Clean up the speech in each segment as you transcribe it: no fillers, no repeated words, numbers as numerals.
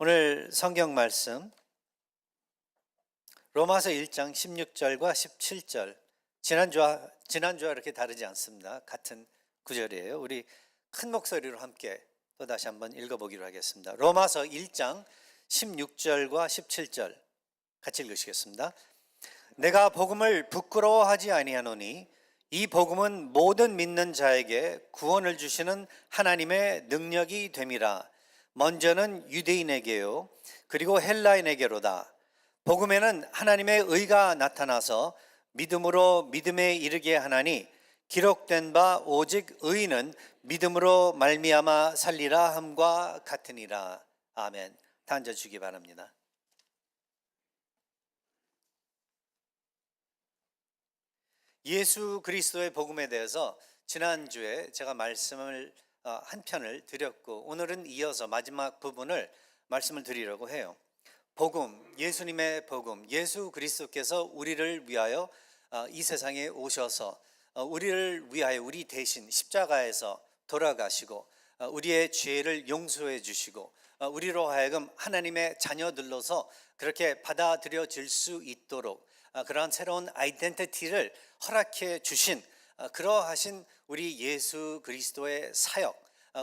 오늘 성경 말씀 로마서 1장 16절과 17절. 지난주와 이렇게 다르지 않습니다. 같은 구절이에요. 우리 큰 목소리로 함께 또 다시 한번 읽어보기로 하겠습니다. 로마서 1장 16절과 17절 같이 읽으시겠습니다. 내가 복음을 부끄러워하지 아니하노니 이 복음은 모든 믿는 자에게 구원을 주시는 하나님의 능력이 됨이라. 먼저는 유대인에게요 그리고 헬라인에게로다. 복음에는 하나님의 의가 나타나서 믿음으로 믿음에 이르게 하나니 기록된 바 오직 의인은 믿음으로 말미암아 살리라 함과 같으니라. 아멘. 다 앉아주기 바랍니다. 예수 그리스도의 복음에 대해서 지난주에 제가 말씀을 한 편을 드렸고, 오늘은 이어서 마지막 부분을 말씀을 드리려고 해요. 복음, 예수님의 복음, 예수 그리스도께서 우리를 위하여 이 세상에 오셔서 우리를 위하여 우리 대신 십자가에서 돌아가시고 우리의 죄를 용서해 주시고 우리로 하여금 하나님의 자녀들로서 그렇게 받아들여질 수 있도록 그러한 새로운 아이덴티티를 허락해 주신 그러하신 우리 예수 그리스도의 사역,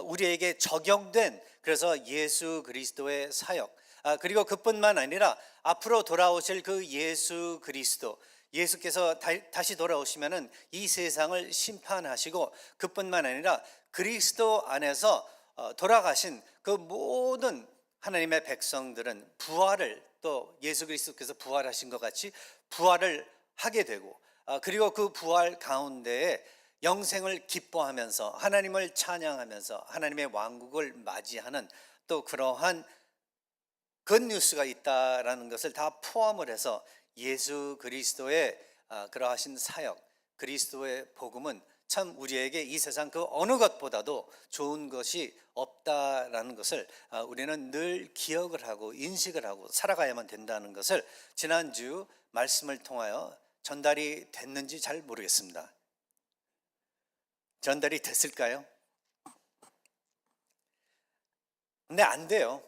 우리에게 적용된 그래서 예수 그리스도의 사역, 그리고 그뿐만 아니라 앞으로 돌아오실 그 예수 그리스도, 예수께서 다시 돌아오시면은 이 세상을 심판하시고 그뿐만 아니라 그리스도 안에서 돌아가신 그 모든 하나님의 백성들은 부활을, 또 예수 그리스도께서 부활하신 것 같이 부활을 하게 되고, 그리고 그 부활 가운데에 영생을 기뻐하면서 하나님을 찬양하면서 하나님의 왕국을 맞이하는 또 그러한 굿뉴스가 있다라는 것을 다 포함을 해서 예수 그리스도의 그러하신 사역, 그리스도의 복음은 참 우리에게 이 세상 그 어느 것보다도 좋은 것이 없다라는 것을 우리는 늘 기억을 하고 인식을 하고 살아가야만 된다는 것을 지난주 말씀을 통하여 전달이 됐는지 잘 모르겠습니다. 전달이 됐을까요? 근데 안 돼요.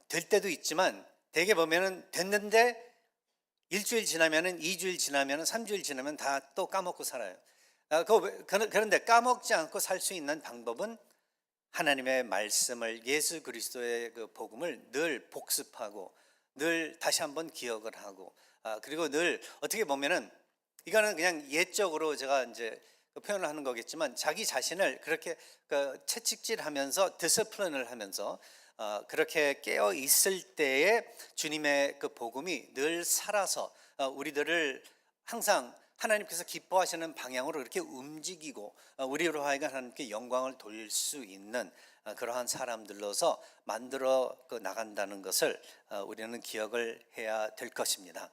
될 때도 있지만 대개 보면은 됐는데 일주일 지나면은 2주일 지나면은 3주일 지나면 다 또 까먹고 살아요. 그런데 까먹지 않고 살 수 있는 방법은 하나님의 말씀을, 예수 그리스도의 그 복음을 늘 복습하고 늘 다시 한번 기억을 하고, 그리고 늘 어떻게 보면은 이거는 그냥 예적으로 제가 이제 표현을 하는 거겠지만 자기 자신을 그렇게 채찍질하면서 디스플린을 하면서 그렇게 깨어 있을 때에 주님의 그 복음이 늘 살아서 우리들을 항상 하나님께서 기뻐하시는 방향으로 이렇게 움직이고 우리로 하여금 하나님께 영광을 돌릴 수 있는 그러한 사람들로서 만들어 나간다는 것을 우리는 기억을 해야 될 것입니다.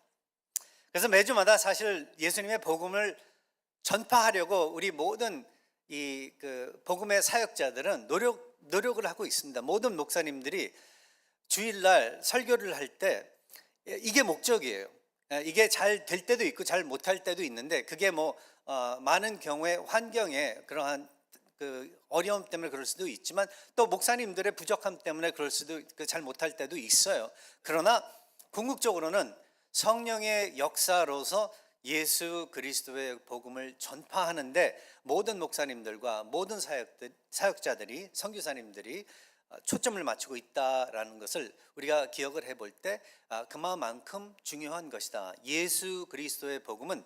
그래서 매주마다 사실 예수님의 복음을 전파하려고 우리 모든 이 복음의 사역자들은 노력을 하고 있습니다. 모든 목사님들이 주일날 설교를 할 때 이게 목적이에요. 이게 잘 될 때도 있고 잘 못할 때도 있는데, 그게 많은 경우에 환경에 그러한 어려움 때문에 그럴 수도 있지만 또 목사님들의 부족함 때문에 그럴 수도 잘 못할 때도 있어요. 그러나 궁극적으로는 성령의 역사로서 예수 그리스도의 복음을 전파하는데 모든 목사님들과 모든 사역자들이, 선교사님들이 초점을 맞추고 있다라는 것을 우리가 기억을 해볼 때 그만큼 중요한 것이다. 예수 그리스도의 복음은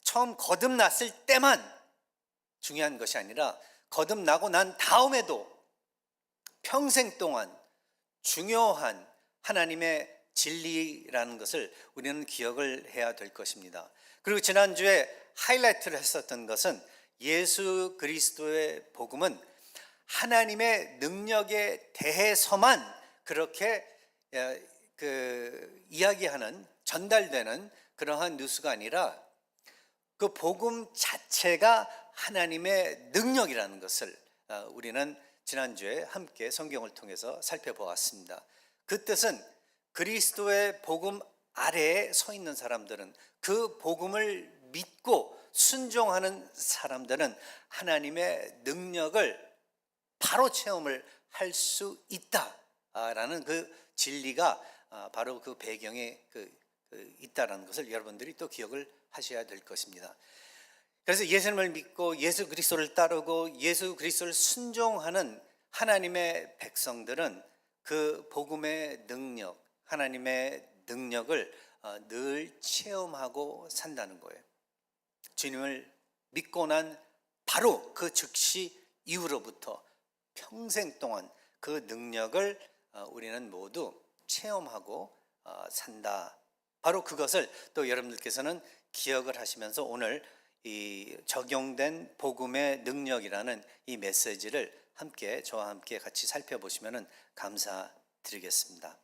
처음 거듭났을 때만 중요한 것이 아니라 거듭나고 난 다음에도 평생 동안 중요한 하나님의 진리라는 것을 우리는 기억을 해야 될 것입니다. 그리고 지난주에 하이라이트를 했었던 것은 예수 그리스도의 복음은 하나님의 능력에 대해서만 그렇게 이야기하는, 전달되는 그러한 뉴스가 아니라 그 복음 자체가 하나님의 능력이라는 것을 우리는 지난주에 함께 성경을 통해서 살펴보았습니다. 그 뜻은 그리스도의 복음 아래에 서 있는 사람들은, 그 복음을 믿고 순종하는 사람들은 하나님의 능력을 바로 체험을 할 수 있다라는 그 진리가 바로 그 배경에 있다라는 것을 여러분들이 또 기억을 하셔야 될 것입니다. 그래서 예수님을 믿고 예수 그리스도를 따르고 예수 그리스도를 순종하는 하나님의 백성들은 그 복음의 능력, 하나님의 능력을 늘 체험하고 산다는 거예요. 주님을 믿고 난 바로 그 즉시 이후로부터 평생 동안 그 능력을 우리는 모두 체험하고 산다. 바로 그것을 또 여러분들께서는 기억을 하시면서 오늘 이 적용된 복음의 능력이라는 이 메시지를 함께 저와 함께 같이 살펴보시면 감사드리겠습니다.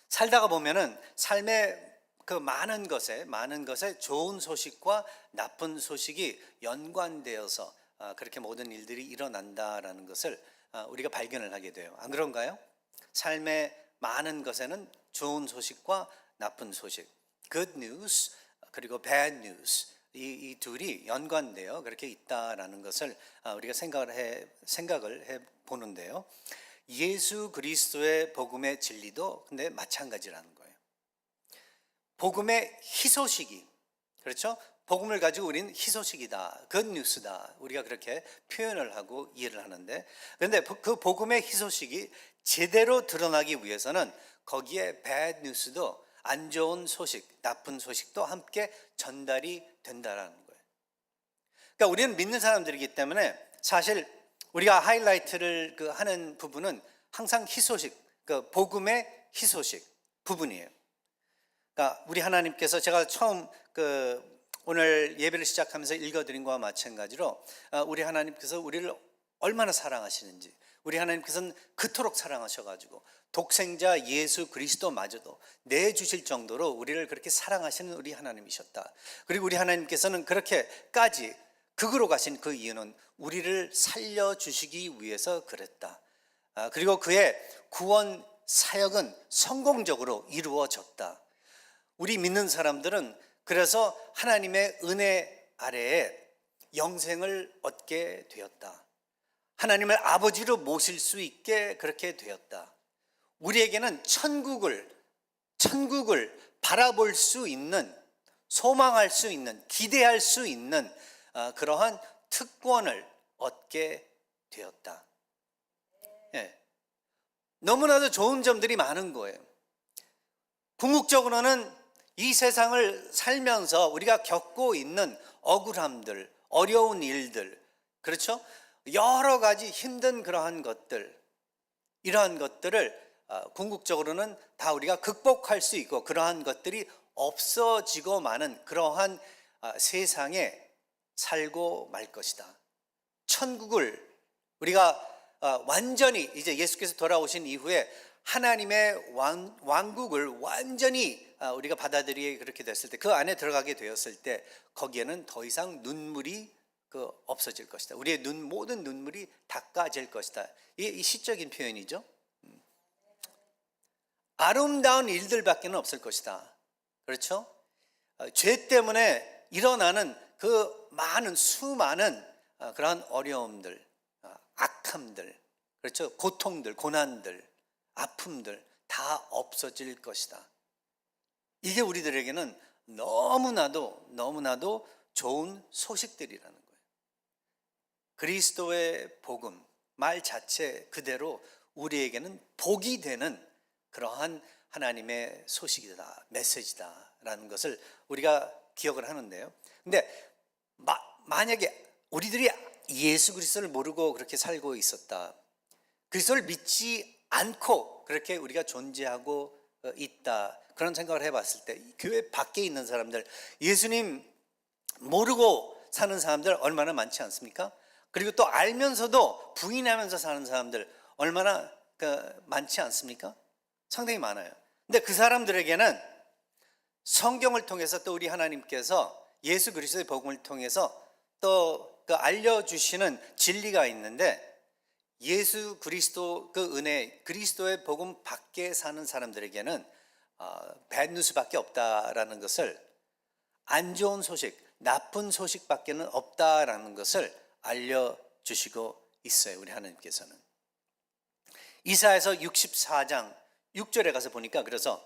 살다가 보면은 삶의 그 많은 것에 좋은 소식과 나쁜 소식이 연관되어서 그렇게 모든 일들이 일어난다라는 것을 우리가 발견을 하게 돼요. 안 그런가요? 삶의 많은 것에는 좋은 소식과 나쁜 소식, good news 그리고 bad news, 이 둘이 연관되어 그렇게 있다라는 것을 우리가 생각을 해 보는데요. 예수 그리스도의 복음의 진리도 근데 마찬가지라는 거예요. 복음의 희소식이, 그렇죠? 복음을 가지고 우리는 희소식이다, 굿뉴스다, 우리가 그렇게 표현을 하고 이해를 하는데, 그런데 그 복음의 희소식이 제대로 드러나기 위해서는 거기에 bad news도, 안 좋은 소식, 나쁜 소식도 함께 전달이 된다라는 거예요. 그러니까 우리는 믿는 사람들이기 때문에 사실 우리가 하이라이트를 하는 부분은 항상 희소식, 그 복음의 희소식 부분이에요. 그러니까 우리 하나님께서, 제가 처음 오늘 예배를 시작하면서 읽어드린 것과 마찬가지로 우리 하나님께서 우리를 얼마나 사랑하시는지, 우리 하나님께서는 그토록 사랑하셔가지고 독생자 예수 그리스도마저도 내주실 정도로 우리를 그렇게 사랑하시는 우리 하나님이셨다. 그리고 우리 하나님께서는 그렇게까지 극으로 가신 그 이유는 우리를 살려주시기 위해서 그랬다. 그리고 그의 구원 사역은 성공적으로 이루어졌다. 우리 믿는 사람들은 그래서 하나님의 은혜 아래에 영생을 얻게 되었다. 하나님을 아버지로 모실 수 있게 그렇게 되었다. 우리에게는 천국을 바라볼 수 있는, 소망할 수 있는, 기대할 수 있는 그러한 특권을 얻게 되었다. 예. 너무나도 좋은 점들이 많은 거예요. 궁극적으로는 이 세상을 살면서 우리가 겪고 있는 억울함들, 어려운 일들, 그렇죠? 여러 가지 힘든 그러한 것들, 이러한 것들을 궁극적으로는 다 우리가 극복할 수 있고, 그러한 것들이 없어지고 마는 그러한 세상에 살고 말 것이다. 천국을 우리가 완전히 이제 예수께서 돌아오신 이후에 하나님의 왕국을 완전히 우리가 받아들이게 그렇게 됐을 때, 그 안에 들어가게 되었을 때 거기에는 더 이상 눈물이 없어질 것이다. 우리의 모든 눈물이 닦아질 것이다. 이 시적인 표현이죠. 아름다운 일들밖에는 없을 것이다. 그렇죠? 죄 때문에 일어나는 그 수많은 그러한 어려움들, 악함들, 그렇죠? 고통들, 고난들, 아픔들 다 없어질 것이다. 이게 우리들에게는 너무나도 좋은 소식들이라는 거예요. 그리스도의 복음, 말 자체 그대로 우리에게는 복이 되는 그러한 하나님의 소식이다, 메시지다라는 것을 우리가 기억을 하는데요. 근데 만약에 우리들이 예수 그리스도를 모르고 그렇게 살고 있었다, 그리스도를 믿지 않고 그렇게 우리가 존재하고 있다, 그런 생각을 해봤을 때 교회 밖에 있는 사람들, 예수님 모르고 사는 사람들 얼마나 많지 않습니까? 그리고 또 알면서도 부인하면서 사는 사람들 얼마나 많지 않습니까? 상당히 많아요. 근데 그 사람들에게는 성경을 통해서 또 우리 하나님께서 예수 그리스도의 복음을 통해서 또 알려주시는 진리가 있는데, 예수 그리스도 그 은혜, 그리스도의 복음 밖에 사는 사람들에게는 bad news밖에 없다라는 것을, 안 좋은 소식, 나쁜 소식밖에는 없다라는 것을 알려주시고 있어요. 우리 하나님께서는 이사야서 64장 6절에 가서 보니까 그래서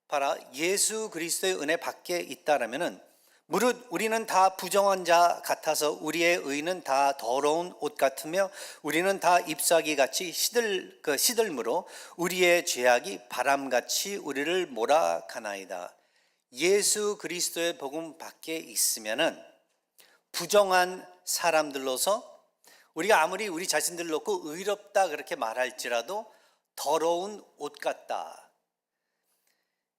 봐라, 예수 그리스도의 은혜 밖에 있다라면은 무릇 우리는 다 부정한 자 같아서 우리의 의는 다 더러운 옷 같으며 우리는 다 잎사귀 같이 시들므로 우리의 죄악이 바람같이 우리를 몰아가나이다. 예수 그리스도의 복음 밖에 있으면은 부정한 사람들로서 우리가 아무리 우리 자신들 놓고 의롭다 그렇게 말할지라도 더러운 옷 같다.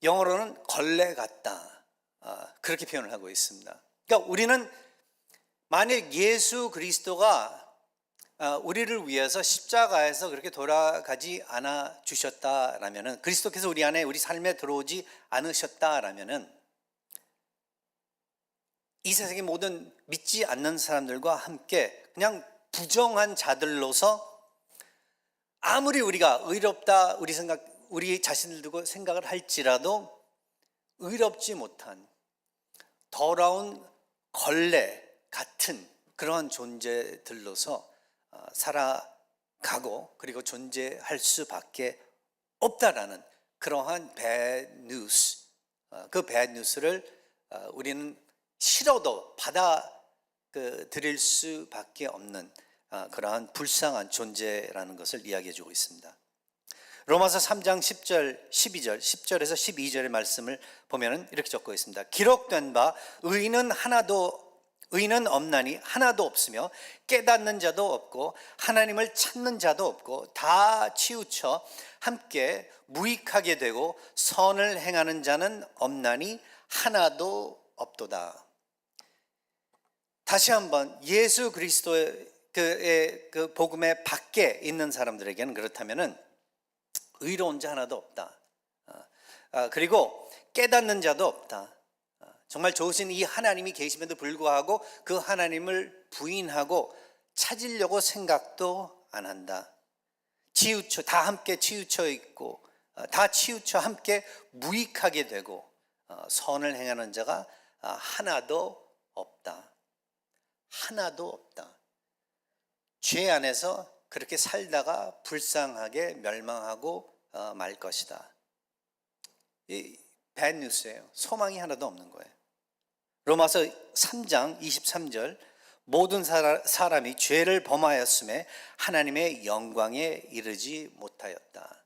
영어로는 걸레 같다. 그렇게 표현을 하고 있습니다. 그러니까 우리는 만일 예수 그리스도가 우리를 위해서 십자가에서 그렇게 돌아가지 않아 주셨다라면은, 그리스도께서 우리 안에 우리 삶에 들어오지 않으셨다라면은 이 세상의 모든 믿지 않는 사람들과 함께 그냥 부정한 자들로서 아무리 우리가 의롭다 우리 자신을 두고 생각을 할지라도 의롭지 못한 더러운 걸레 같은 그러한 존재들로서 살아가고 그리고 존재할 수밖에 없다라는 그러한 bad news, 그 bad news를 우리는 싫어도 받아들일 수밖에 없는 그러한 불쌍한 존재라는 것을 이야기해 주고 있습니다. 로마서 3장 10절, 12절, 10절에서 12절의 말씀을 보면 이렇게 적고 있습니다. 기록된 바 의인은 없나니 하나도 없으며 깨닫는 자도 없고 하나님을 찾는 자도 없고 다 치우쳐 함께 무익하게 되고 선을 행하는 자는 없나니 하나도 없도다. 다시 한번 예수 그리스도의 그 복음의 밖에 있는 사람들에게는 그렇다면은 의로운 자 하나도 없다. 그리고 깨닫는 자도 없다. 정말 좋으신 이 하나님이 계심에도 불구하고 그 하나님을 부인하고 찾으려고 생각도 안 한다. 다 함께 치우쳐 있고 다 치우쳐 함께 무익하게 되고 선을 행하는 자가 하나도 없다. 하나도 없다. 죄 안에서 그렇게 살다가 불쌍하게 멸망하고 말 것이다. 이 bad news예요. 소망이 하나도 없는 거예요. 로마서 3장 23절, 모든 사람이 죄를 범하였음에 하나님의 영광에 이르지 못하였다.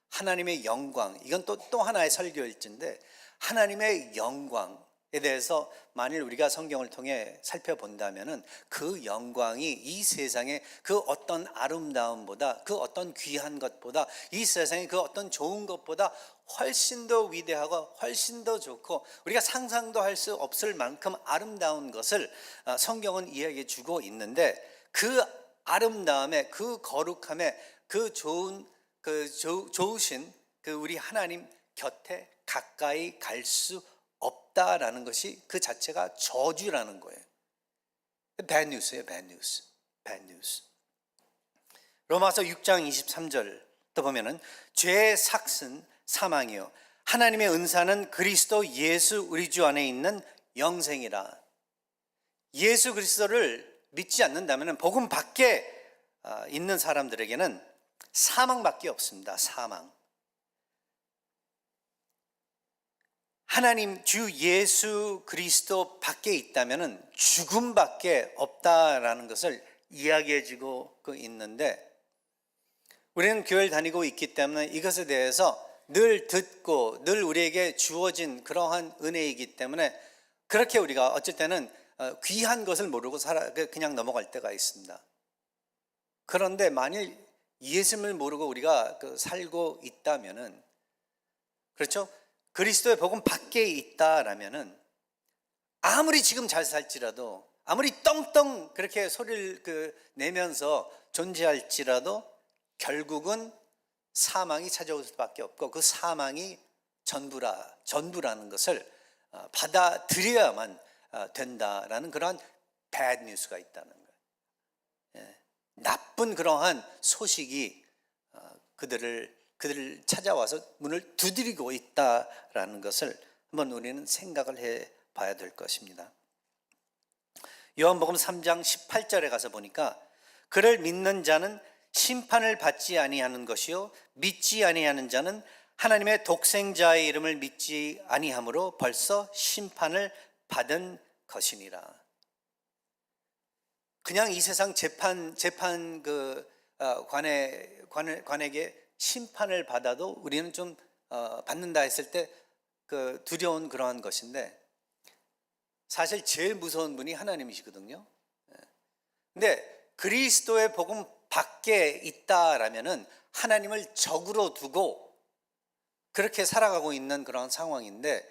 하나님의 영광, 이건 또 하나의 설교일진데 하나님의 영광에 대해서 만일 우리가 성경을 통해 살펴본다면은 그 영광이 이 세상의 그 어떤 아름다움보다, 그 어떤 귀한 것보다, 이 세상의 그 어떤 좋은 것보다 훨씬 더 위대하고 훨씬 더 좋고 우리가 상상도 할 수 없을 만큼 아름다운 것을 성경은 이야기해 주고 있는데, 그 아름다움에, 그 거룩함에, 그 좋으신 그 우리 하나님 곁에 가까이 갈 수 없다라는 것이 그 자체가 저주라는 거예요. bad news예요, bad news. bad news. 로마서 6장 23절 또 보면은 죄의 삭은 사망이요 하나님의 은사는 그리스도 예수 우리 주 안에 있는 영생이라. 예수 그리스도를 믿지 않는다면 복음 밖에 있는 사람들에게는 사망밖에 없습니다. 사망. 하나님 주 예수 그리스도 밖에 있다면 죽음밖에 없다라는 것을 이야기해 주고 있는데, 우리는 교회를 다니고 있기 때문에 이것에 대해서 늘 듣고 늘 우리에게 주어진 그러한 은혜이기 때문에 그렇게 우리가 어쩔 때는 귀한 것을 모르고 그냥 넘어갈 때가 있습니다. 그런데 만일 예수님을 모르고 우리가 살고 있다면은, 그렇죠? 그리스도의 복음 밖에 있다라면은 아무리 지금 잘 살지라도, 아무리 떵떵 그렇게 소리를 내면서 존재할지라도 결국은 사망이 찾아올 수밖에 없고 그 사망이 전부라는 것을 받아들여야만 된다라는 그러한 bad news가 있다는 거예요. 나쁜 그러한 소식이 그들을 찾아와서 문을 두드리고 있다라는 것을 한번 우리는 생각을 해 봐야 될 것입니다. 요한복음 3장 18절에 가서 보니까 그를 믿는 자는 심판을 받지 아니하는 것이요 믿지 아니하는 자는 하나님의 독생자의 이름을 믿지 아니함으로 벌써 심판을 받은 것이니라. 그냥 이 세상 재판 관에게 심판을 받아도 우리는 좀 받는다 했을 때 그 두려운 그러한 것인데, 사실 제일 무서운 분이 하나님이시거든요. 근데 그리스도의 복음 밖에 있다라면은 하나님을 적으로 두고 그렇게 살아가고 있는 그런 상황인데,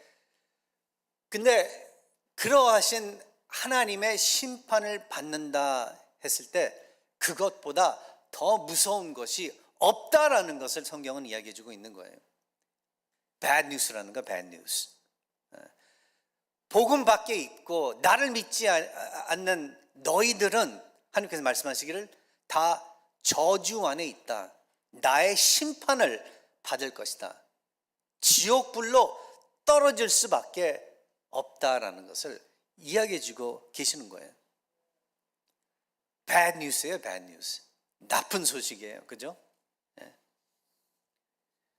근데 그러하신 하나님의 심판을 받는다 했을 때 그것보다 더 무서운 것이 없다라는 것을 성경은 이야기해 주고 있는 거예요. bad news라는 거, bad news. 복음 밖에 있고 나를 믿지 않는 너희들은 하나님께서 말씀하시기를 다 저주 안에 있다. 나의 심판을 받을 것이다. 지옥불로 떨어질 수밖에 없다라는 것을 이야기해 주고 계시는 거예요. bad news예요, bad news. 나쁜 소식이에요. 그죠?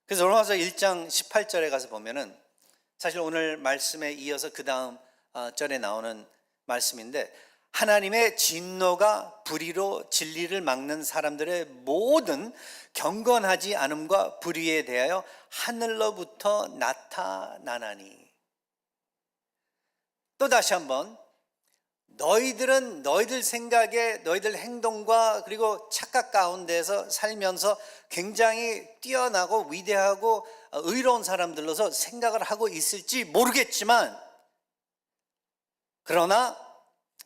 그래서 로마서 1장 18절에 가서 보면은, 사실 오늘 말씀에 이어서 그 다음 절에 나오는 말씀인데, 하나님의 진노가 불의로 진리를 막는 사람들의 모든 경건하지 않음과 불의에 대하여 하늘로부터 나타나나니. 또 다시 한번, 너희들은 너희들 생각에 너희들 행동과 그리고 착각 가운데서 살면서 굉장히 뛰어나고 위대하고 의로운 사람들로서 생각을 하고 있을지 모르겠지만, 그러나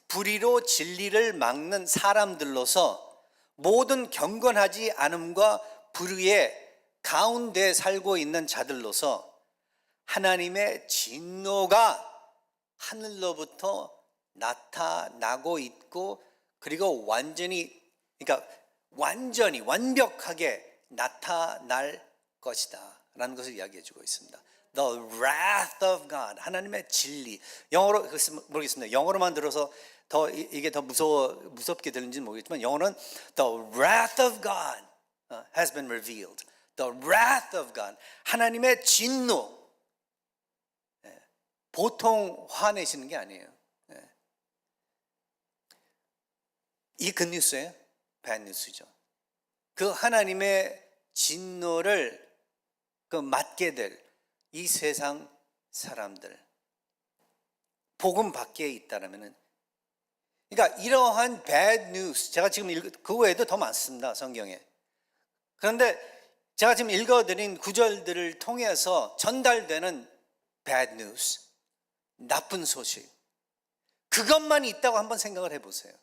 불의로 진리를 막는 사람들로서 모든 경건하지 않음과 불의의 가운데 살고 있는 자들로서 하나님의 진노가 하늘로부터 나타나고 있고, 그리고 완전히 완벽하게 나타날 것이다 라는 것을 이야기해 주고 있습니다. The wrath of God, 하나님의 진리. 영어로 모르겠습니다. 영어로만 들어서 더 이게 더 무섭게 들리는지는 모르겠지만, 영어는 The wrath of God has been revealed. The wrath of God, 하나님의 진노. 보통 화내시는 게 아니에요. 이 굿뉴스예요? 배드뉴스죠. 그 하나님의 진노를 맞게 될 이 세상 사람들, 복음 밖에 있다라면은, 그러니까 이러한 bad news, 제가 지금 그 외에도 더 많습니다, 성경에. 그런데 제가 지금 읽어드린 구절들을 통해서 전달되는 bad news, 나쁜 소식, 그것만 있다고 한번 생각을 해보세요.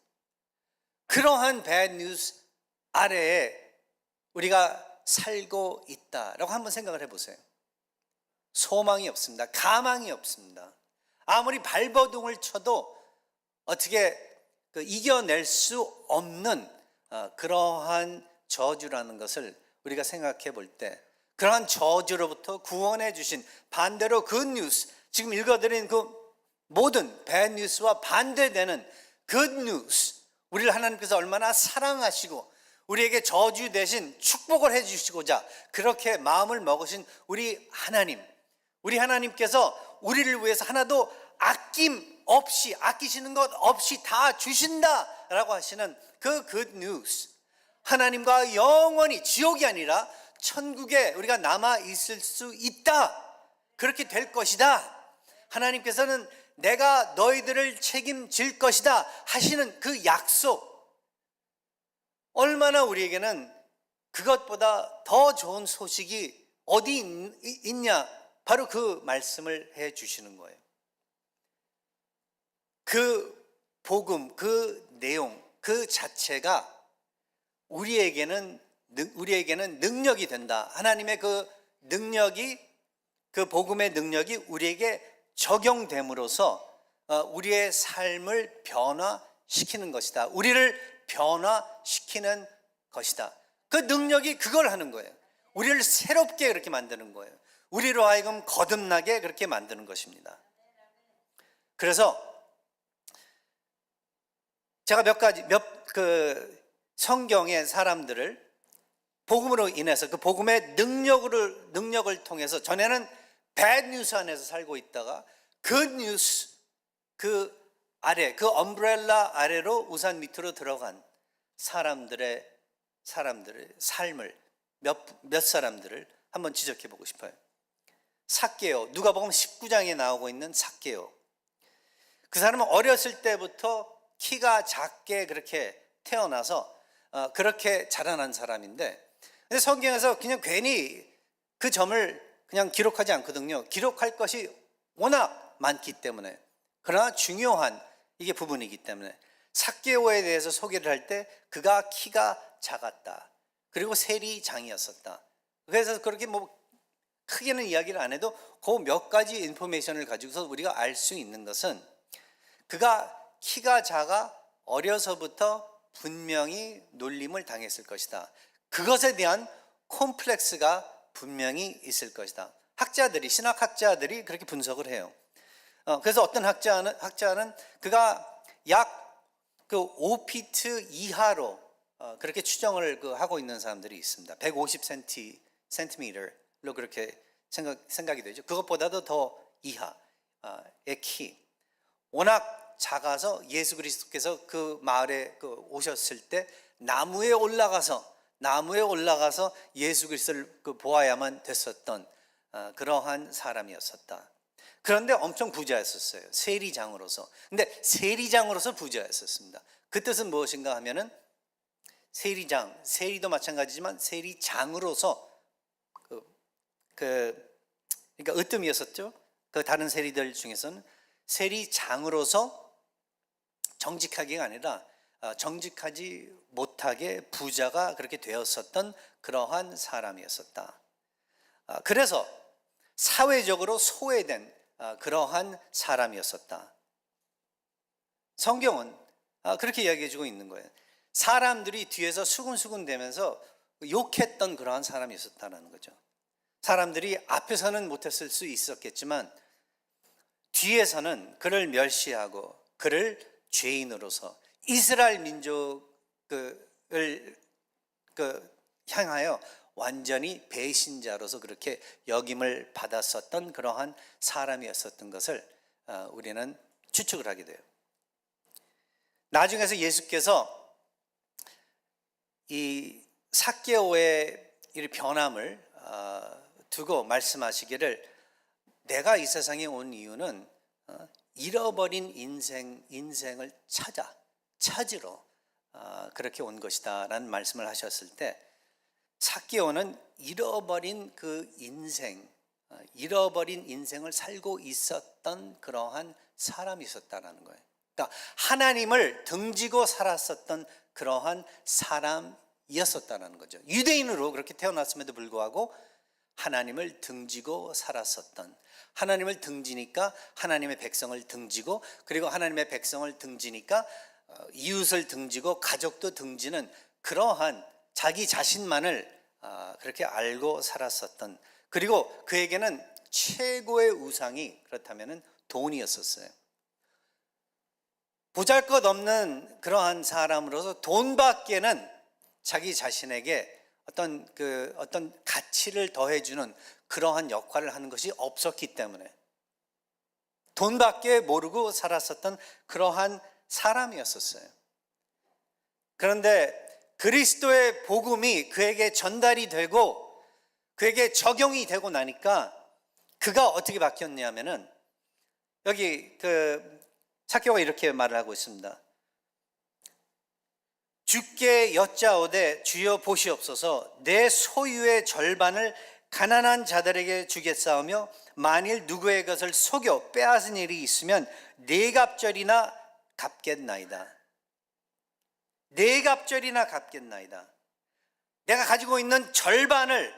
그러한 bad news 아래에 우리가 살고 있다라고 한번 생각을 해보세요. 소망이 없습니다. 가망이 없습니다. 아무리 발버둥을 쳐도 어떻게 이겨낼 수 없는 그러한 저주라는 것을 우리가 생각해 볼 때, 그러한 저주로부터 구원해 주신, 반대로 굿 뉴스, 지금 읽어드린 그 모든 bad news와 반대되는 굿 뉴스, 우리를 하나님께서 얼마나 사랑하시고 우리에게 저주 대신 축복을 해 주시고자 그렇게 마음을 먹으신 우리 하나님께서 우리를 위해서 하나도 아낌없이, 아끼시는 것 없이 다 주신다라고 하시는 그 굿 뉴스, 하나님과 영원히, 지옥이 아니라 천국에 우리가 남아 있을 수 있다, 그렇게 될 것이다, 하나님께서는 내가 너희들을 책임질 것이다 하시는 그 약속, 얼마나 우리에게는 그것보다 더 좋은 소식이 어디 있냐, 바로 그 말씀을 해 주시는 거예요. 그 복음, 그 내용, 그 자체가 우리에게는 능력이 된다. 하나님의 그 능력이, 그 복음의 능력이 우리에게 적용됨으로써 우리의 삶을 변화시키는 것이다. 우리를 변화시키는 것이다. 그 능력이 그걸 하는 거예요. 우리를 새롭게 그렇게 만드는 거예요. 우리로 하여금 거듭나게 그렇게 만드는 것입니다. 그래서 제가 성경의 사람들을 복음으로 인해서 그 복음의 능력을 통해서 전에는 bad 뉴스 안에서 살고 있다가 good 뉴스 그 아래 그 엄브렐라 아래로 우산 밑으로 들어간 사람들의 삶을 몇 사람들을 한번 지적해 보고 싶어요. 삭개오, 누가복음 19장에 나오고 있는 삭개오. 그 사람은 어렸을 때부터 키가 작게 그렇게 태어나서 그렇게 자라난 사람인데, 근데 성경에서 그냥 괜히 그 점을 그냥 기록하지 않거든요. 기록할 것이 워낙 많기 때문에. 그러나 중요한 이게 부분이기 때문에 삭개오에 대해서 소개를 할 때 그가 키가 작았다. 그리고 세리장이었었다. 그래서 그렇게 뭐 크게는 이야기를 안 해도 그 몇 가지 인포메이션을 가지고서 우리가 알 수 있는 것은 그가 키가 작아 어려서부터 분명히 놀림을 당했을 것이다. 그것에 대한 콤플렉스가 분명히 있을 것이다. 신학학자들이 그렇게 분석을 해요. 그래서 어떤 학자는 그가 약 그 5피트 이하로 그렇게 추정을 하고 있는 사람들이 있습니다. 150cm로 그렇게 생각이 되죠. 그것보다도 더 이하의 키. 워낙 작아서 예수 그리스도께서 그 마을에 오셨을 때 나무에 올라가서 예수 그리스도를 보아야만 됐었던 그러한 사람이었었다. 그런데 엄청 부자였었어요. 세리장으로서. 근데 세리장으로서 부자였었습니다. 그 뜻은 무엇인가 하면은 세리도 마찬가지지만 세리장으로서 그러니까 으뜸이었었죠. 그 다른 세리들 중에서는 세리장으로서 정직하게가 아니라 정직하지 못하게 부자가 그렇게 되었었던 그러한 사람이었었다. 그래서 사회적으로 소외된 그러한 사람이었었다. 성경은 그렇게 이야기해주고 있는 거예요. 사람들이 뒤에서 수군수군 대면서 욕했던 그러한 사람이었었다는 거죠. 사람들이 앞에서는 못했을 수 있었겠지만 뒤에서는 그를 멸시하고 그를 죄인으로서 이스라엘 민족을 향하여 완전히 배신자로서 그렇게 역임을 받았었던 그러한 사람이었었던 것을 우리는 추측을 하게 돼요. 나중에서 예수께서 이 삭개오의 이 변함을 두고 말씀하시기를, 내가 이 세상에 온 이유는 잃어버린 인생을 찾으러 그렇게 온 것이다 라는 말씀을 하셨을 때, 삭개오는 잃어버린 인생을 살고 있었던 그러한 사람이 있었다는 거예요. 그러니까 하나님을 등지고 살았었던 그러한 사람이었었다는 거죠. 유대인으로 그렇게 태어났음에도 불구하고 하나님을 등지고 살았었던, 하나님을 등지니까 하나님의 백성을 등지고, 그리고 하나님의 백성을 등지니까 이웃을 등지고 가족도 등지는 그러한 자기 자신만을 그렇게 알고 살았었던, 그리고 그에게는 최고의 우상이 그렇다면 돈이었었어요. 보잘것없는 그러한 사람으로서 돈밖에는 자기 자신에게 어떤 가치를 더해주는 그러한 역할을 하는 것이 없었기 때문에 돈밖에 모르고 살았었던 그러한 사람이었었어요. 그런데 그리스도의 복음이 그에게 전달이 되고 그에게 적용이 되고 나니까 그가 어떻게 바뀌었냐면은, 여기 삭개오가 이렇게 말을 하고 있습니다. 주께 여짜오되 주여 보시옵소서, 내 소유의 절반을 가난한 자들에게 주겠사오며 만일 누구의 것을 속여 빼앗은 일이 있으면 네 갑절이나 갚겠나이다. 네 갑절이나 갚겠나이다. 내가 가지고 있는 절반을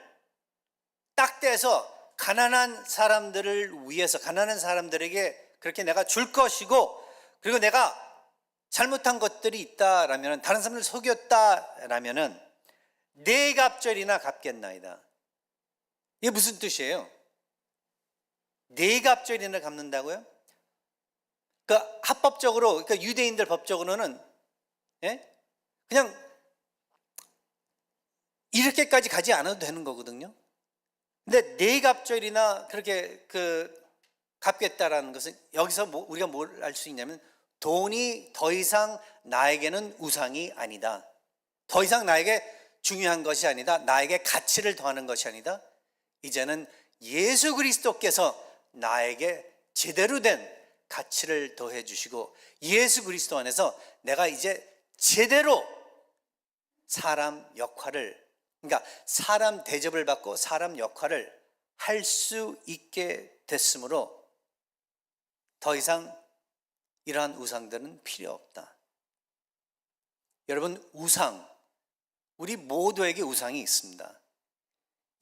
딱 떼서 가난한 사람들을 위해서, 가난한 사람들에게 그렇게 내가 줄 것이고, 그리고 내가 잘못한 것들이 있다라면, 다른 사람을 속였다라면은 네 갑절이나 갚겠나이다. 이게 무슨 뜻이에요? 네 갑절이나 갚는다고요? 그러니까 합법적으로, 그러니까 유대인들 법적으로는 그냥 이렇게까지 가지 않아도 되는 거거든요. 근데 뇌갑절이나 그렇게 갚겠다라는 것은 여기서 우리가 뭘 알 수 있냐면 돈이 더 이상 나에게는 우상이 아니다. 더 이상 나에게 중요한 것이 아니다. 나에게 가치를 더하는 것이 아니다. 이제는 예수 그리스도께서 나에게 제대로 된 가치를 더해 주시고 예수 그리스도 안에서 내가 이제 제대로 사람 역할을, 그러니까 사람 대접을 받고 사람 역할을 할 수 있게 됐으므로 더 이상 이러한 우상들은 필요 없다. 여러분, 우상, 우리 모두에게 우상이 있습니다.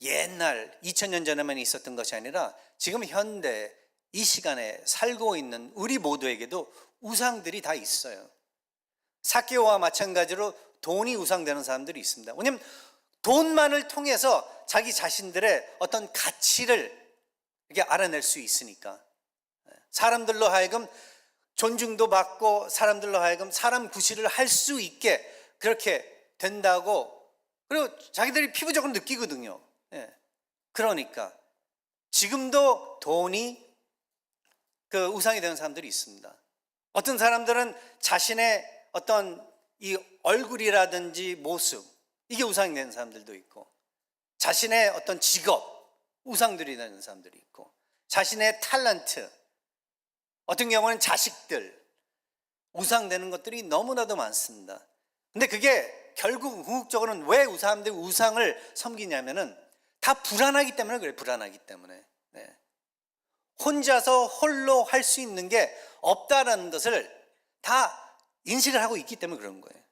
옛날 2000년 전에만 있었던 것이 아니라 지금 현대 이 시간에 살고 있는 우리 모두에게도 우상들이 다 있어요. 삭개오와 마찬가지로 돈이 우상되는 사람들이 있습니다. 왜냐하면 돈만을 통해서 자기 자신들의 어떤 가치를 이렇게 알아낼 수 있으니까. 사람들로 하여금 존중도 받고 사람들로 하여금 사람 구실을 할 수 있게 그렇게 된다고, 그리고 자기들이 피부적으로 느끼거든요. 그러니까 지금도 돈이 우상이 되는 사람들이 있습니다. 어떤 사람들은 자신의 어떤 이 얼굴이라든지 모습, 이게 우상이 되는 사람들도 있고, 자신의 어떤 직업, 우상들이 되는 사람들이 있고, 자신의 탤런트, 어떤 경우는 자식들, 우상되는 것들이 너무나도 많습니다. 근데 그게 결국 궁극적으로는 왜 사람들이 우상을 섬기냐면은 다 불안하기 때문에 그래요. 불안하기 때문에. 혼자서 홀로 할 수 있는 게 없다라는 것을 다 인식을 하고 있기 때문에 그런 거예요.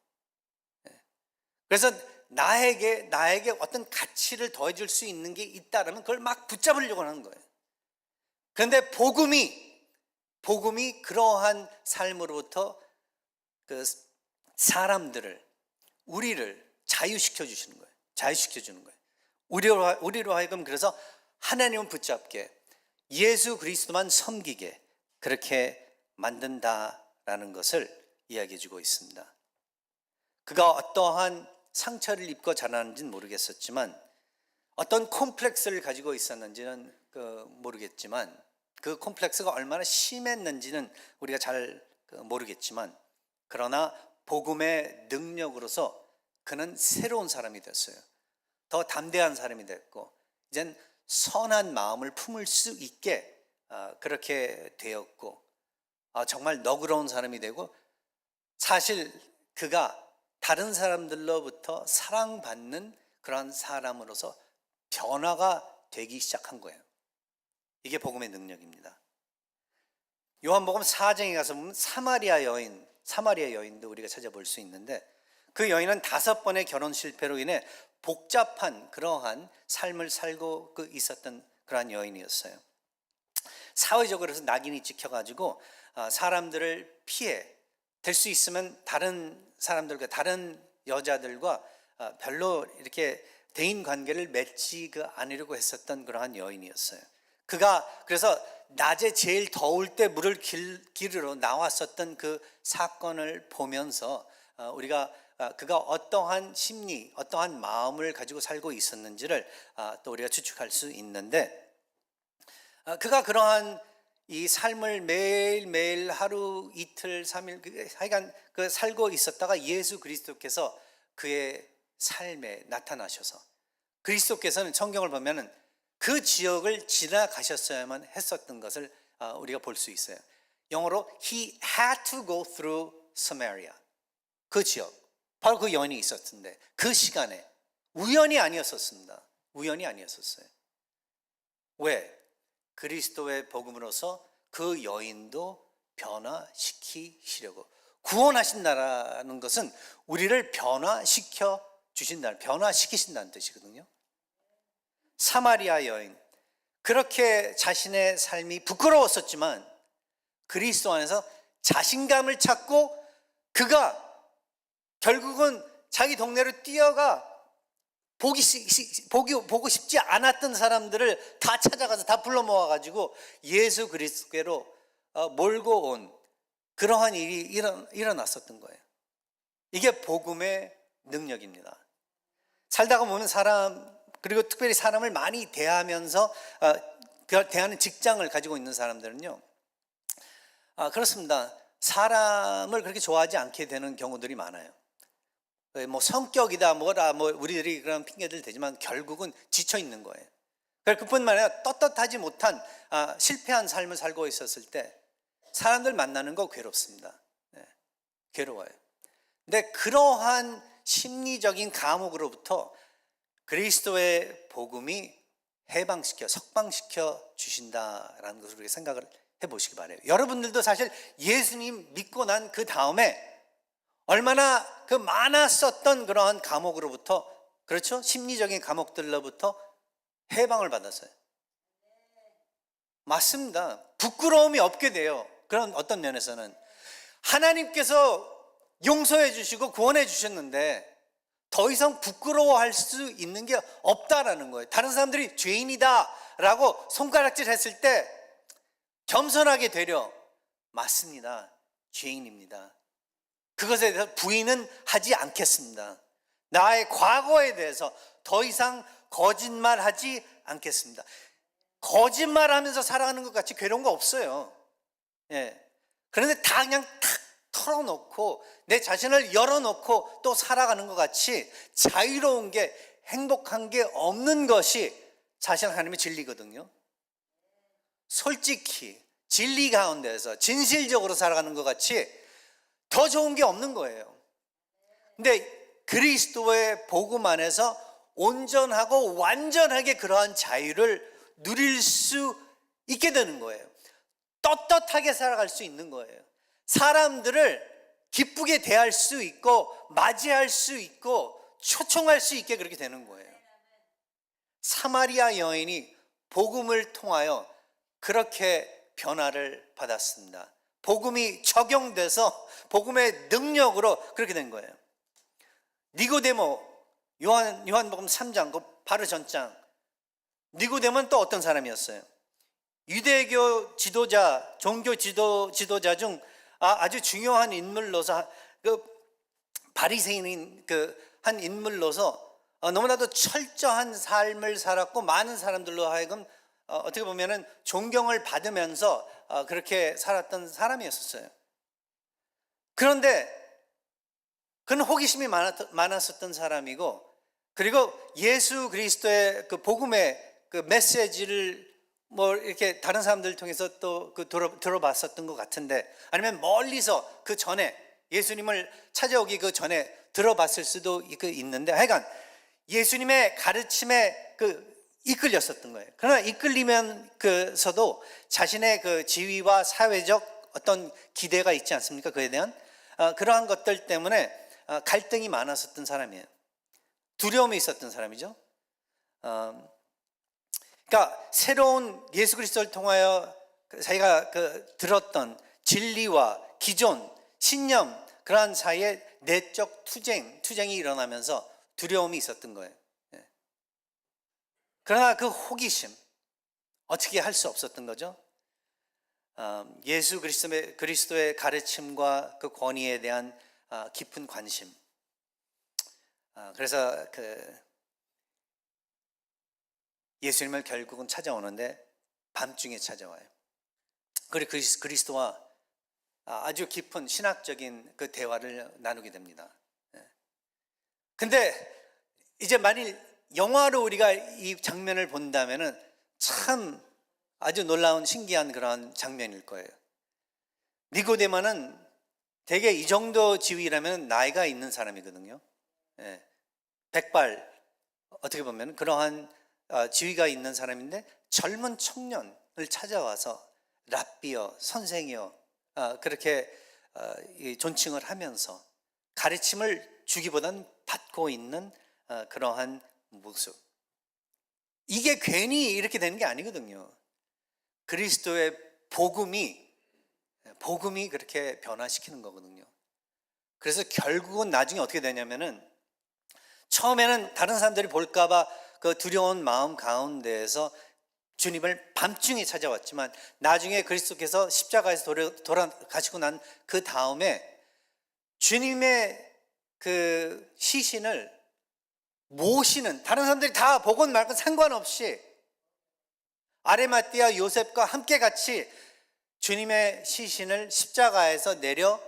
그래서 나에게 어떤 가치를 더해줄 수 있는 게 있다라면 그걸 막 붙잡으려고 하는 거예요. 그런데 복음이 그러한 삶으로부터 사람들을, 우리를 자유시켜 주시는 거예요. 자유시켜 주는 거예요. 우리로 하여금 그래서 하나님을 붙잡게, 예수 그리스도만 섬기게 그렇게 만든다라는 것을 이야기해 주고 있습니다. 그가 어떠한 상처를 입고 자라는지는 모르겠었지만, 어떤 콤플렉스를 가지고 있었는지는 모르겠지만, 그 콤플렉스가 얼마나 심했는지는 우리가 잘 모르겠지만, 그러나 복음의 능력으로서 그는 새로운 사람이 됐어요. 더 담대한 사람이 됐고, 이젠 선한 마음을 품을 수 있게 그렇게 되었고, 정말 너그러운 사람이 되고, 사실 그가 다른 사람들로부터 사랑받는 그런 사람으로서 변화가 되기 시작한 거예요. 이게 복음의 능력입니다. 요한복음 4장에 가서 보면 사마리아 여인도 우리가 찾아볼 수 있는데, 그 여인은 5번의 결혼 실패로 인해 복잡한 그러한 삶을 살고 있었던 그러한 여인이었어요. 사회적으로 해서 낙인이 찍혀가지고 사람들을 피해, 될 수 있으면 다른 사람들과 다른 여자들과 별로 이렇게 대인 관계를 맺지 않으려고 했었던 그러한 여인이었어요. 그가 그래서 낮에 제일 더울 때 물을 기르러 나왔었던 그 사건을 보면서 우리가 그가 어떠한 심리, 어떠한 마음을 가지고 살고 있었는지를 또 우리가 추측할 수 있는데, 그가 그러한 이 삶을 매일매일 하루 이틀 3일 하여간 살고 있었다가 예수 그리스도께서 그의 삶에 나타나셔서, 그리스도께서는 성경을 보면은 그 지역을 지나가셨어야만 했었던 것을 우리가 볼 수 있어요. 영어로 He had to go through Samaria. 그 지역, 바로 그 여인이 있었는데 그 시간에 우연이 아니었었습니다. 우연이 아니었었어요. 왜? 그리스도의 복음으로서 그 여인도 변화시키시려고. 구원하신다라는 것은 우리를 변화시켜 주신다, 변화시키신다는 뜻이거든요. 사마리아 여인, 그렇게 자신의 삶이 부끄러웠었지만 그리스도 안에서 자신감을 찾고, 그가 결국은 자기 동네로 뛰어가 보고 싶지 않았던 사람들을 다 찾아가서 다 불러 모아가지고 예수 그리스도께로 몰고 온 그러한 일이 일어났었던 거예요. 이게 복음의 능력입니다. 살다가 보면 그리고 특별히 사람을 많이 대하면서 대하는 직장을 가지고 있는 사람들은요, 그렇습니다. 사람을 그렇게 좋아하지 않게 되는 경우들이 많아요. 뭐 성격이다 뭐라 뭐 우리들이 그런 핑계들 대지만 결국은 지쳐 있는 거예요. 그뿐만 아니라 떳떳하지 못한 실패한 삶을 살고 있었을 때 사람들 만나는 거 괴롭습니다. 괴로워요. 근데 그러한 심리적인 감옥으로부터 그리스도의 복음이 해방시켜 석방시켜 주신다라는 것을 우리가 생각을 해보시기 바래요. 여러분들도 사실 예수님 믿고 난 그 다음에 얼마나 그 많았었던 그러한 감옥으로부터, 그렇죠? 심리적인 감옥들로부터 해방을 받았어요. 맞습니다. 부끄러움이 없게 돼요. 그런 어떤 면에서는 하나님께서 용서해 주시고 구원해 주셨는데 더 이상 부끄러워할 수 있는 게 없다라는 거예요. 다른 사람들이 죄인이다라고 손가락질 했을 때 겸손하게 되려, 맞습니다. 죄인입니다. 그것에 대해서 부인은 하지 않겠습니다. 나의 과거에 대해서 더 이상 거짓말하지 않겠습니다. 거짓말하면서 살아가는 것 같이 괴로운 거 없어요. 그런데 다 그냥 탁 털어놓고 내 자신을 열어놓고 또 살아가는 것 같이 자유로운 게, 행복한 게 없는 것이 사실 하나님의 진리거든요. 솔직히 진리 가운데서 진실적으로 살아가는 것 같이 더 좋은 게 없는 거예요. 근데 그리스도의 복음 안에서 온전하고 완전하게 그러한 자유를 누릴 수 있게 되는 거예요. 떳떳하게 살아갈 수 있는 거예요. 사람들을 기쁘게 대할 수 있고 맞이할 수 있고 초청할 수 있게 그렇게 되는 거예요. 사마리아 여인이 복음을 통하여 그렇게 변화를 받았습니다. 복음이 적용돼서 복음의 능력으로 그렇게 된 거예요. 니고데모, 요한복음 3장 그 바로 전장, 니고데모는 또 어떤 사람이었어요? 유대교 지도자, 종교 지도자 중 아주 중요한 인물로서, 그 바리새인인 한 인물로서 너무나도 철저한 삶을 살았고 많은 사람들로 하여금 어떻게 보면은 존경을 받으면서 그렇게 살았던 사람이었어요. 그런데 그는 호기심이 많았었던 사람이고, 그리고 예수 그리스도의 그 복음의 그 메시지를 뭐 이렇게 다른 사람들을 통해서 또 들어봤었던 것 같은데, 아니면 멀리서 그 전에 예수님을 찾아오기 그 전에 들어봤을 수도 있는데, 하여간 예수님의 가르침에 이끌렸었던 거예요. 그러나 이끌리면서도 자신의 그 지위와 사회적 어떤 기대가 있지 않습니까? 그에 대한 그러한 것들 때문에 갈등이 많았었던 사람이에요. 두려움이 있었던 사람이죠. 그러니까 새로운 예수 그리스도를 통하여 자기가 들었던 진리와 기존 신념, 그러한 사이에 내적 투쟁이 일어나면서 두려움이 있었던 거예요. 그러나 그 호기심 어떻게 할 수 없었던 거죠. 예수 그리스도의 가르침과 그 권위에 대한 깊은 관심. 그래서 예수님을 결국은 찾아오는데 밤중에 찾아와요. 그리고 그리스도와 아주 깊은 신학적인 그 대화를 나누게 됩니다. 근데 이제 만일 영화로 우리가 이 장면을 본다면은 참 아주 놀라운 신기한 그런 장면일 거예요. 니고데모는 대개 이 정도 지위라면 나이가 있는 사람이거든요. 백발, 어떻게 보면 그러한 지위가 있는 사람인데 젊은 청년을 찾아와서 랍비여, 선생이여 그렇게 존칭을 하면서 가르침을 주기보다는 받고 있는 그러한 모습. 이게 괜히 이렇게 되는 게 아니거든요. 그리스도의 복음이 그렇게 변화시키는 거거든요. 그래서 결국은 나중에 어떻게 되냐면은, 처음에는 다른 사람들이 볼까봐 그 두려운 마음 가운데에서 주님을 밤중에 찾아왔지만, 나중에 그리스도께서 십자가에서 돌아가시고 난 그 다음에 주님의 그 시신을 모시는, 다른 사람들이 다 보건 말건 상관없이 아리마띠아 요셉과 함께 같이 주님의 시신을 십자가에서 내려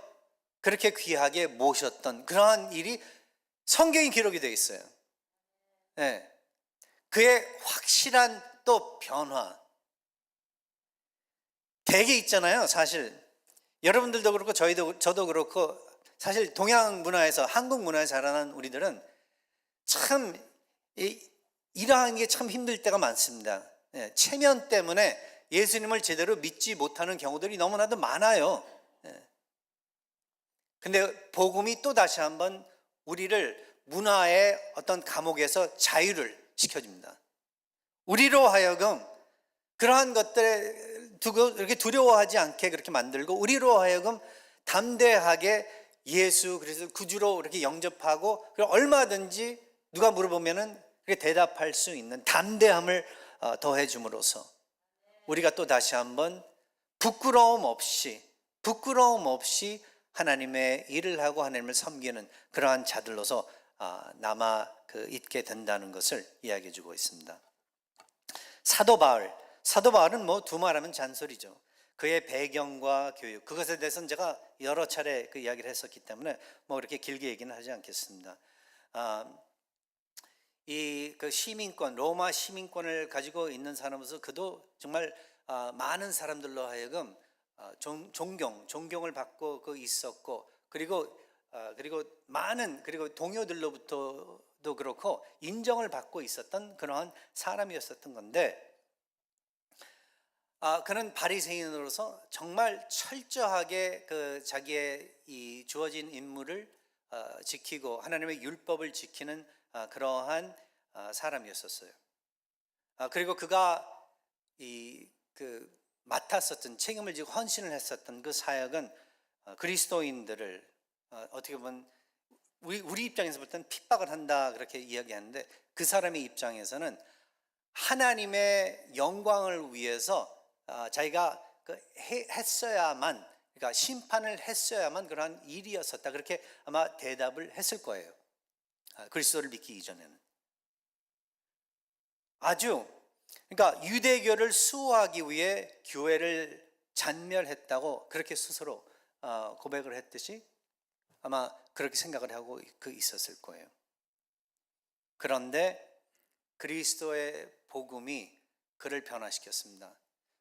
그렇게 귀하게 모셨던 그러한 일이 성경에 기록이 되어 있어요. 네. 그의 확실한 또 변화. 되게 있잖아요, 사실. 여러분들도 그렇고 저도 그렇고 사실 동양 문화에서, 한국 문화에서 자라난 우리들은 참 일하는 게 참 힘들 때가 많습니다. 예, 체면 때문에 예수님을 제대로 믿지 못하는 경우들이 너무나도 많아요. 예. 근데 복음이 또 다시 한번 우리를 문화의 어떤 감옥에서 자유를 시켜줍니다. 우리로 하여금 그러한 것들에 두고 이렇게 두려워하지 않게 그렇게 만들고, 우리로 하여금 담대하게 예수 그리스도 구주로 이렇게 영접하고, 그리고 얼마든지 누가 물어보면은 그렇게 대답할 수 있는 담대함을 더해 줌으로써 우리가 또 다시 한번 부끄러움 없이 하나님의 일을 하고 하나님을 섬기는 그러한 자들로서 남아 있게 된다는 것을 이야기해 주고 있습니다. 사도 바울은 뭐 두말하면 잔소리죠. 그의 배경과 교육, 그것에 대해서는 제가 여러 차례 그 이야기를 했었기 때문에 뭐 그렇게 길게 얘기는 하지 않겠습니다. 이 그 시민권, 로마 시민권을 가지고 있는 사람으로서 그도 정말 많은 사람들로 하여금 존경을 받고 있었고, 그리고 많은, 그리고 동료들로부터도 그렇고 인정을 받고 있었던 그러한 사람이었었던 건데, 그는 바리새인으로서 정말 철저하게 그 자기의 이 주어진 임무를 지키고 하나님의 율법을 지키는 그러한 사람이었었어요. 그리고 그가 맡았었던, 책임을 지고 헌신을 했었던 그 사역은 그리스도인들을 어떻게 보면 우리 입장에서 볼 때는 핍박을 한다 그렇게 이야기하는데, 그 사람의 입장에서는 하나님의 영광을 위해서 자기가 했어야만, 그러니까 심판을 했어야만 그러한 일이었었다, 그렇게 아마 대답을 했을 거예요. 그리스도를 믿기 이전에는 그러니까 유대교를 수호하기 위해 교회를 잔멸했다고 그렇게 스스로 고백을 했듯이 아마 그렇게 생각을 하고 있었을 거예요. 그런데 그리스도의 복음이 그를 변화시켰습니다.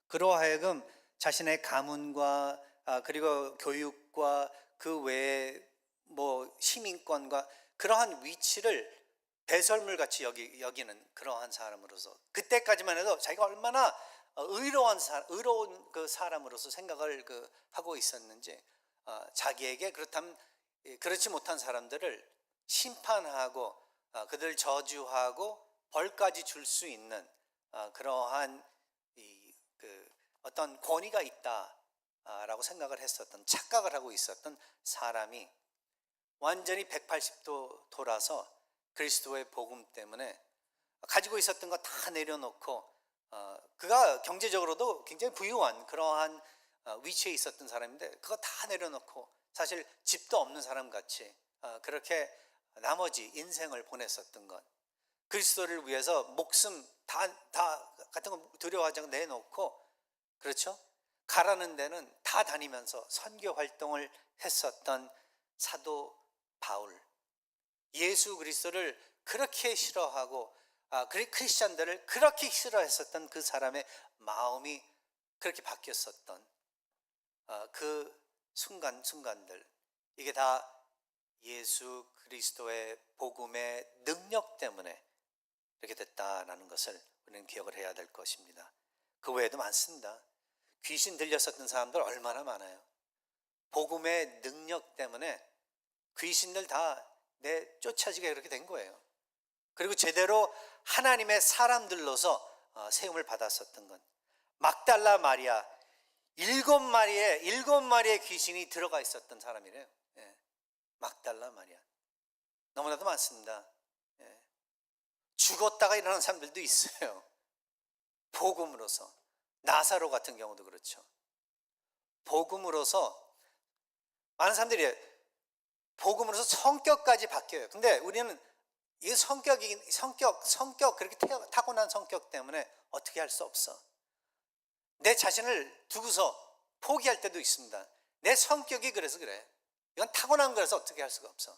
그로 하여금 자신의 가문과 그리고 교육과 그 외에 뭐 시민권과 그러한 위치를 배설물같이 여기는 그러한 사람으로서, 그때까지만 해도 자기가 얼마나 의로운 그 사람으로서 생각을 하고 있었는지, 자기에게 그렇다면 그렇지 못한 사람들을 심판하고 그들을 저주하고 벌까지 줄 수 있는 그러한 어떤 권위가 있다라고 생각을 했었던, 착각을 하고 있었던 사람이 완전히 180도 돌아서 그리스도의 복음 때문에 가지고 있었던 거 다 내려놓고, 그가 경제적으로도 굉장히 부유한 그러한 위치에 있었던 사람인데 그거 다 내려놓고 사실 집도 없는 사람 같이 그렇게 나머지 인생을 보냈었던 것, 그리스도를 위해서 목숨 다 같은 거 두려워하지 않고 내놓고, 그렇죠? 가라는 데는 다 다니면서 선교 활동을 했었던 사도 바울, 예수 그리스도를 그렇게 싫어하고 크리스찬들을 그렇게 싫어했었던 그 사람의 마음이 그렇게 바뀌었었던 그 순간들, 이게 다 예수 그리스도의 복음의 능력 때문에 이렇게 됐다라는 것을 우리는 기억을 해야 될 것입니다. 그 외에도 많습니다. 귀신 들렸었던 사람들 얼마나 많아요. 복음의 능력 때문에 귀신들 다 쫓아지게 그렇게 된 거예요. 그리고 제대로 하나님의 사람들로서 세움을 받았었던 건 막달라 마리아, 7마리의 귀신이 들어가 있었던 사람이래요. 막달라 마리아. 너무나도 많습니다. 죽었다가 일어난 사람들도 있어요. 복음으로서. 나사로 같은 경우도 그렇죠. 복음으로서 많은 사람들이 복음으로서 성격까지 바뀌어요. 근데 우리는 이 성격 그렇게 타고난 성격 때문에 어떻게 할 수 없어. 내 자신을 두고서 포기할 때도 있습니다. 내 성격이 그래서 그래. 이건 타고난 거라서 어떻게 할 수가 없어.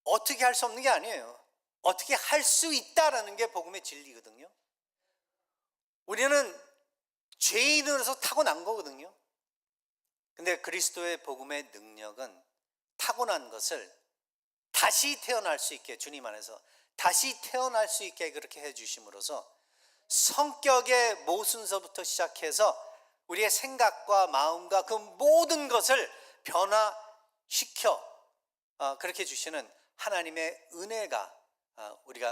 어떻게 할 수 없는 게 아니에요. 어떻게 할 수 있다라는 게 복음의 진리거든요. 우리는 죄인으로서 타고난 거거든요. 근데 그리스도의 복음의 능력은 타고난 것을 다시 태어날 수 있게, 주님 안에서 다시 태어날 수 있게 그렇게 해주심으로써 성격의 모순서부터 시작해서 우리의 생각과 마음과 그 모든 것을 변화시켜 그렇게 주시는 하나님의 은혜가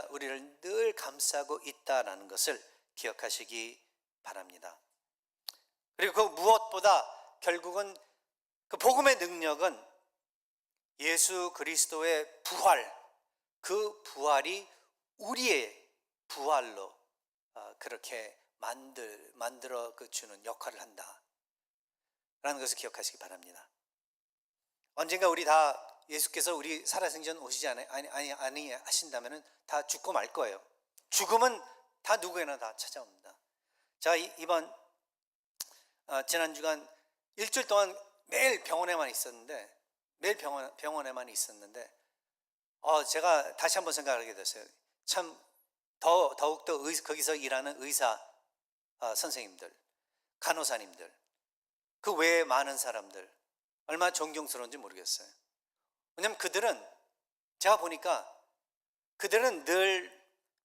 우리를 늘 감싸고 있다는 것을 기억하시기 바랍니다. 그리고 그 무엇보다 결국은 그 복음의 능력은 예수 그리스도의 부활, 그 부활이 우리의 부활로 그렇게 만들어 주는 역할을 한다라는 것을 기억하시기 바랍니다. 언젠가 우리 다 예수께서 우리 살아생전 오시지 아니 하신다면은 다 죽고 말 거예요. 죽음은 다 누구에나 다 찾아옵니다. 자, 이번 지난 주간 일주일 동안 매일 병원에만 있었는데 제가 다시 한번 생각하게 됐어요. 참 더욱더 거기서 일하는 의사 선생님들, 간호사님들, 그 외에 많은 사람들 얼마나 존경스러운지 모르겠어요. 왜냐하면 제가 보니까 그들은 늘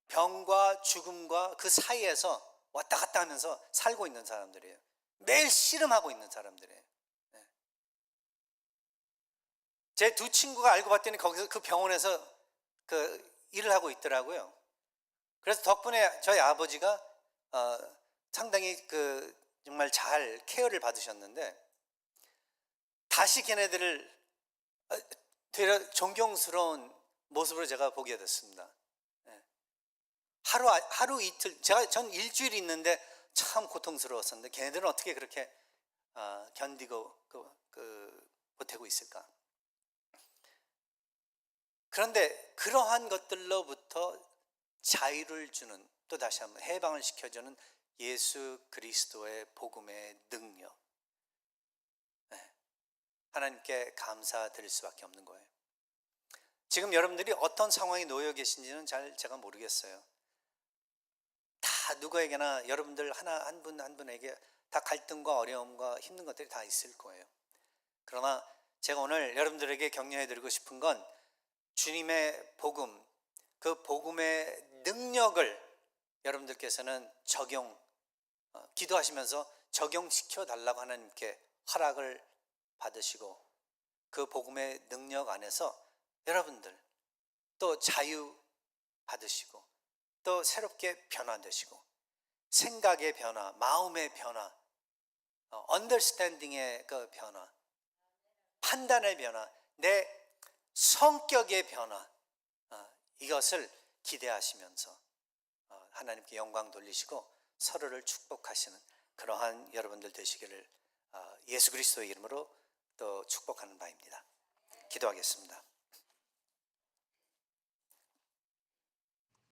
병과 죽음과 그 사이에서 왔다 갔다 하면서 살고 있는 사람들이에요. 매일 씨름하고 있는 사람들이에요. 제 두 친구가 알고 봤더니 거기서 그 병원에서 그 일을 하고 있더라고요. 그래서 덕분에 저희 아버지가 상당히 정말 잘 케어를 받으셨는데 다시 걔네들을 되려 존경스러운 모습으로 제가 보게 됐습니다. 하루 이틀, 전 일주일 있는데 참 고통스러웠었는데 걔네들은 어떻게 그렇게 견디고 버티고 있을까? 그런데 그러한 것들로부터 자유를 주는, 또 다시 한번 해방을 시켜주는 예수 그리스도의 복음의 능력, 하나님께 감사드릴 수밖에 없는 거예요. 지금 여러분들이 어떤 상황에 놓여 계신지는 제가 모르겠어요. 다 누구에게나 여러분들 한 분에게 다 갈등과 어려움과 힘든 것들이 다 있을 거예요. 그러나 제가 오늘 여러분들에게 격려해 드리고 싶은 건 주님의 복음, 그 복음의 능력을 여러분들께서는 기도하시면서 적용시켜 달라고 하나님께 허락을 받으시고 그 복음의 능력 안에서 여러분들 또 자유 받으시고 또 새롭게 변화되시고 생각의 변화, 마음의 변화, 언더스탠딩의 그 변화, 판단의 변화, 내 성격의 변화, 이것을 기대하시면서 하나님께 영광 돌리시고 서로를 축복하시는 그러한 여러분들 되시기를 예수 그리스도의 이름으로 또 축복하는 바입니다. 기도하겠습니다.